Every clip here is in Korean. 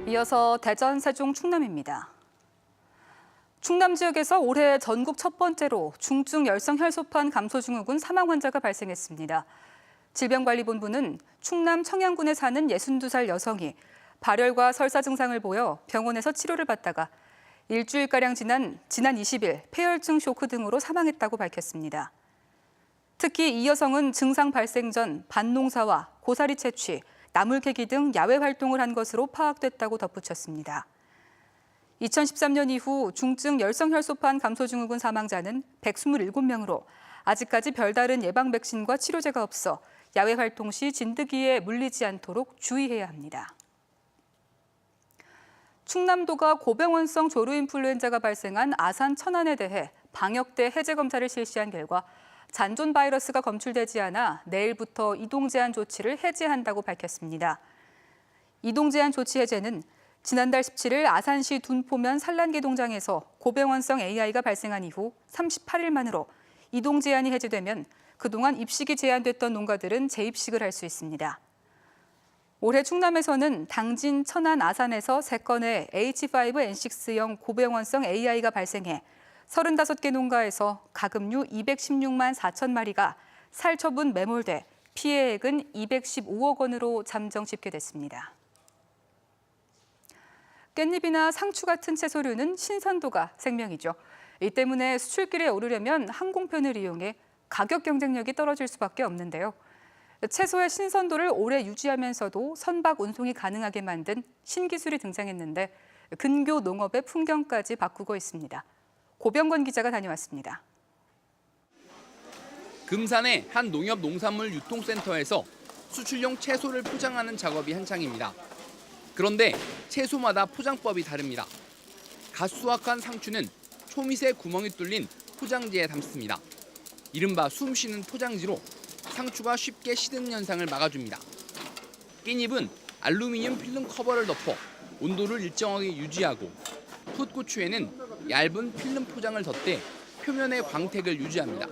이어서 대전, 세종, 충남입니다. 충남 지역에서 올해 전국 첫 번째로 중증 열성 혈소판 감소 증후군 사망 환자가 발생했습니다. 질병관리본부는 충남 청양군에 사는 62살 여성이 발열과 설사 증상을 보여 병원에서 치료를 받다가 일주일가량 지난 20일 폐혈증 쇼크 등으로 사망했다고 밝혔습니다. 특히 이 여성은 증상 발생 전 밭농사와 고사리 채취, 나물 캐기 등 야외 활동을 한 것으로 파악됐다고 덧붙였습니다. 2013년 이후 중증 열성혈소판 감소증후군 사망자는 127명으로 아직까지 별다른 예방 백신과 치료제가 없어 야외 활동 시 진드기에 물리지 않도록 주의해야 합니다. 충남도가 고병원성 조류인플루엔자가 발생한 아산 천안에 대해 방역대 해제 검사를 실시한 결과 잔존 바이러스가 검출되지 않아 내일부터 이동 제한 조치를 해제한다고 밝혔습니다. 이동 제한 조치 해제는 지난달 17일 아산시 둔포면 산란계동장에서 고병원성 AI가 발생한 이후 38일 만으로 이동 제한이 해제되면 그동안 입식이 제한됐던 농가들은 재입식을 할 수 있습니다. 올해 충남에서는 당진, 천안, 아산에서 3건의 H5N6형 고병원성 AI가 발생해 35개 농가에서 가금류 216만 4천 마리가 살처분 매몰돼 피해액은 215억 원으로 잠정 집계됐습니다. 깻잎이나 상추 같은 채소류는 신선도가 생명이죠. 이 때문에 수출길에 오르려면 항공편을 이용해 가격 경쟁력이 떨어질 수밖에 없는데요. 채소의 신선도를 오래 유지하면서도 선박 운송이 가능하게 만든 신기술이 등장했는데 근교 농업의 풍경까지 바꾸고 있습니다. 고병건 기자가 다녀왔습니다. 금산의 한 농협 농산물 유통센터에서 수출용 채소를 포장하는 작업이 한창입니다. 그런데 채소마다 포장법이 다릅니다. 갓 수확한 상추는 초밑에 구멍이 뚫린 포장지에 담습니다. 이른바 숨 쉬는 포장지로 상추가 쉽게 시드는 현상을 막아줍니다. 깻잎은 알루미늄 필름 커버를 덮어 온도를 일정하게 유지하고 풋고추에는 얇은 필름 포장을 덧대 표면의 광택을 유지합니다.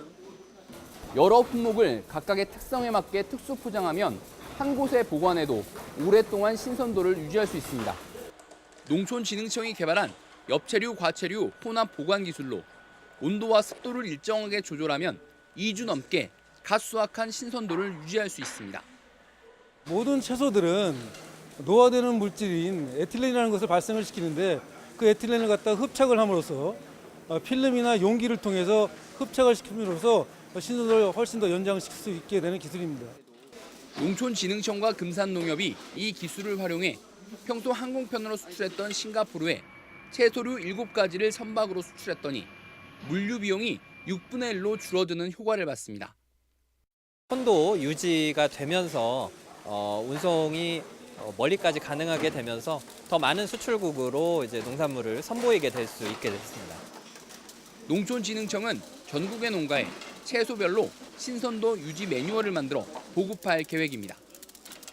여러 품목을 각각의 특성에 맞게 특수 포장하면 한 곳에 보관해도 오랫동안 신선도를 유지할 수 있습니다. 농촌진흥청이 개발한 엽채류, 과채류 혼합 보관 기술로 온도와 습도를 일정하게 조절하면 2주 넘게 갓 수확한 신선도를 유지할 수 있습니다. 모든 채소들은 노화되는 물질인 에틸렌이라는 것을 발생을 시키는데 그 에틸렌을 갖다 흡착을 함으로써 필름이나 용기를 통해서 흡착을 시킴으로써 신선도를 훨씬 더 연장시킬 수 있게 되는 기술입니다. 농촌진흥청과 금산농협이 이 기술을 활용해 평소 항공편으로 수출했던 싱가포르에 채소류 7가지를 선박으로 수출했더니 물류 비용이 6분의 1로 줄어드는 효과를 봤습니다. 선도 유지가 되면서 운송이 멀리까지 가능하게 되면서 더 많은 수출국으로 이제 농산물을 선보이게 될 수 있게 됐습니다. 농촌진흥청은 전국의 농가에 채소별로 신선도 유지 매뉴얼을 만들어 보급할 계획입니다.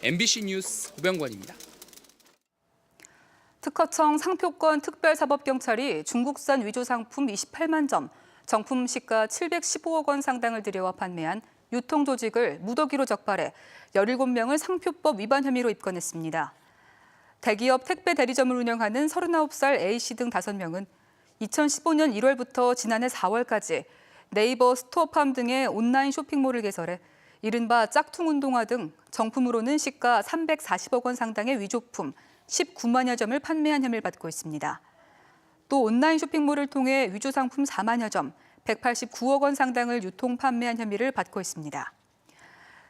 MBC 뉴스 고병관입니다. 특허청 상표권 특별사법경찰이 중국산 위조 상품 28만 점, 정품 시가 715억 원 상당을 들여와 판매한 유통조직을 무더기로 적발해 17명을 상표법 위반 혐의로 입건했습니다. 대기업 택배 대리점을 운영하는 39살 A씨 등 5명은 2015년 1월부터 지난해 4월까지 네이버 스토어팜 등의 온라인 쇼핑몰을 개설해 이른바 짝퉁 운동화 등 정품으로는 시가 340억 원 상당의 위조품 19만여 점을 판매한 혐의를 받고 있습니다. 또 온라인 쇼핑몰을 통해 위조 상품 4만여 점, 189억 원 상당을 유통 판매한 혐의를 받고 있습니다.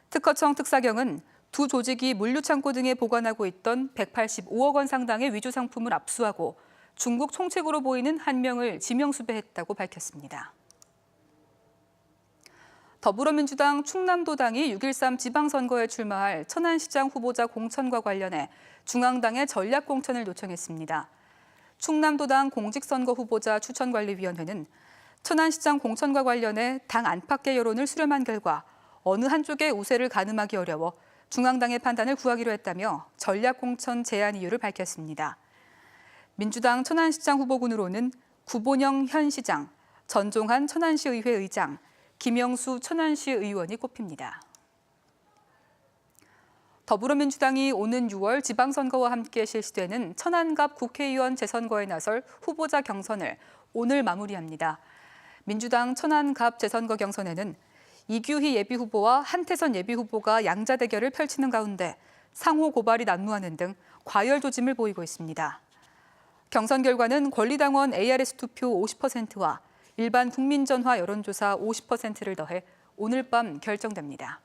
특허청 특사경은 두 조직이 물류창고 등에 보관하고 있던 185억 원 상당의 위조 상품을 압수하고 중국 총책으로 보이는 한 명을 지명수배했다고 밝혔습니다. 더불어민주당 충남도당이 6.13 지방선거에 출마할 천안시장 후보자 공천과 관련해 중앙당에 전략공천을 요청했습니다. 충남도당 공직선거 후보자 추천관리위원회는 천안시장 공천과 관련해 당 안팎의 여론을 수렴한 결과 어느 한쪽의 우세를 가늠하기 어려워 중앙당의 판단을 구하기로 했다며 전략공천 제안 이유를 밝혔습니다. 민주당 천안시장 후보군으로는 구본영 현 시장, 전종한 천안시의회 의장, 김영수 천안시 의원이 꼽힙니다. 더불어민주당이 오는 6월 지방선거와 함께 실시되는 천안갑 국회의원 재선거에 나설 후보자 경선을 오늘 마무리합니다. 민주당 천안갑 재선거 경선에는 이규희 예비후보와 한태선 예비후보가 양자 대결을 펼치는 가운데 상호 고발이 난무하는 등 과열 조짐을 보이고 있습니다. 경선 결과는 권리당원 ARS 투표 50%와 일반 국민전화 여론조사 50%를 더해 오늘 밤 결정됩니다.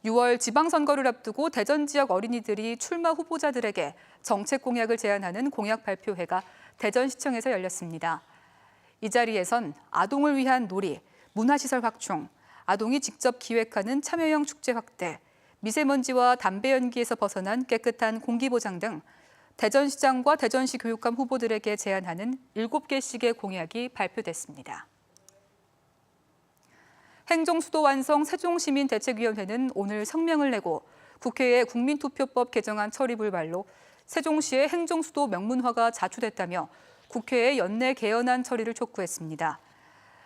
6월 지방선거를 앞두고 대전 지역 어린이들이 출마 후보자들에게 정책 공약을 제안하는 공약 발표회가 대전시청에서 열렸습니다. 이 자리에선 아동을 위한 놀이, 문화시설 확충, 아동이 직접 기획하는 참여형 축제 확대, 미세먼지와 담배 연기에서 벗어난 깨끗한 공기 보장 등 대전시장과 대전시 교육감 후보들에게 제안하는 7개씩의 공약이 발표됐습니다. 행정수도 완성 세종시민대책위원회는 오늘 성명을 내고 국회에 국민투표법 개정안 처리 불발로 세종시의 행정수도 명문화가 자초됐다며 국회에 연내 개헌안 처리를 촉구했습니다.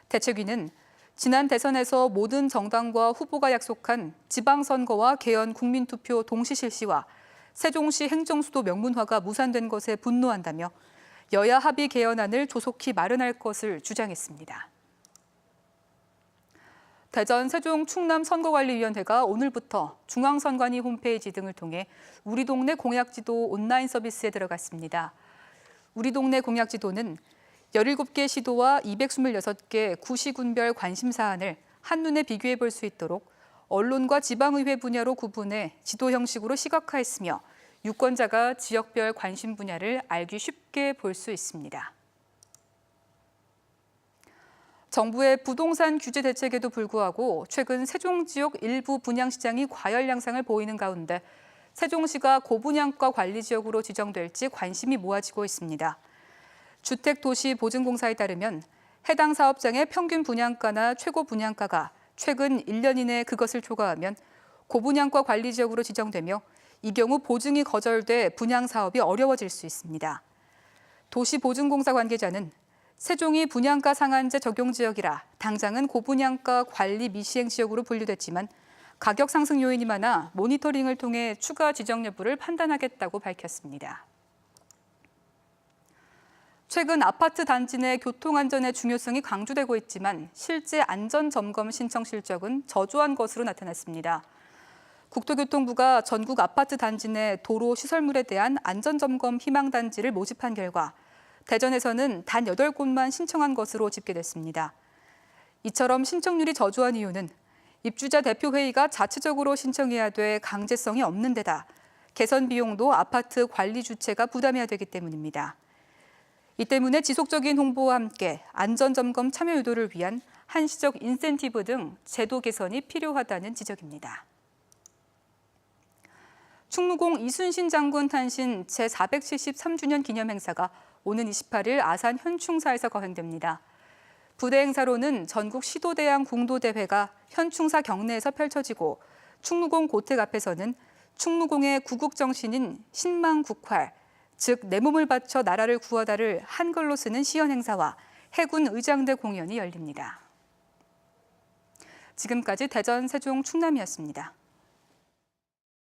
대책위는 지난 대선에서 모든 정당과 후보가 약속한 지방선거와 개헌 국민투표 동시 실시와 세종시 행정수도 명문화가 무산된 것에 분노한다며 여야 합의 개헌안을 조속히 마련할 것을 주장했습니다. 대전 세종 충남 선거관리위원회가 오늘부터 중앙선관위 홈페이지 등을 통해 우리 동네 공약지도 온라인 서비스에 들어갔습니다. 우리 동네 공약지도는 17개 시도와 226개 구시군별 관심사안을 한눈에 비교해 볼 수 있도록 언론과 지방의회 분야로 구분해 지도 형식으로 시각화했으며 유권자가 지역별 관심 분야를 알기 쉽게 볼 수 있습니다. 정부의 부동산 규제 대책에도 불구하고 최근 세종 지역 일부 분양시장이 과열 양상을 보이는 가운데 세종시가 고분양가 관리 지역으로 지정될지 관심이 모아지고 있습니다. 주택도시보증공사에 따르면 해당 사업장의 평균 분양가나 최고 분양가가 최근 1년 이내 그것을 초과하면 고분양가 관리 지역으로 지정되며 이 경우 보증이 거절돼 분양 사업이 어려워질 수 있습니다. 도시보증공사 관계자는 세종이 분양가 상한제 적용 지역이라 당장은 고분양가 관리 미시행 지역으로 분류됐지만 가격 상승 요인이 많아 모니터링을 통해 추가 지정 여부를 판단하겠다고 밝혔습니다. 최근 아파트 단지 내 교통안전의 중요성이 강조되고 있지만 실제 안전점검 신청 실적은 저조한 것으로 나타났습니다. 국토교통부가 전국 아파트 단지 내 도로 시설물에 대한 안전점검 희망단지를 모집한 결과 대전에서는 단 8곳만 신청한 것으로 집계됐습니다. 이처럼 신청률이 저조한 이유는 입주자 대표회의가 자체적으로 신청해야 돼 강제성이 없는 데다 개선 비용도 아파트 관리 주체가 부담해야 되기 때문입니다. 이 때문에 지속적인 홍보와 함께 안전점검 참여 유도를 위한 한시적 인센티브 등 제도 개선이 필요하다는 지적입니다. 충무공 이순신 장군 탄신 제473주년 기념 행사가 오는 28일 아산 현충사에서 거행됩니다. 부대 행사로는 전국 시도대항 궁도대회가 현충사 경내에서 펼쳐지고 충무공 고택 앞에서는 충무공의 구국정신인 신망국활, 즉 내 몸을 바쳐 나라를 구하다를 한글로 쓰는 시연 행사와 해군 의장대 공연이 열립니다. 지금까지 대전, 세종, 충남이었습니다.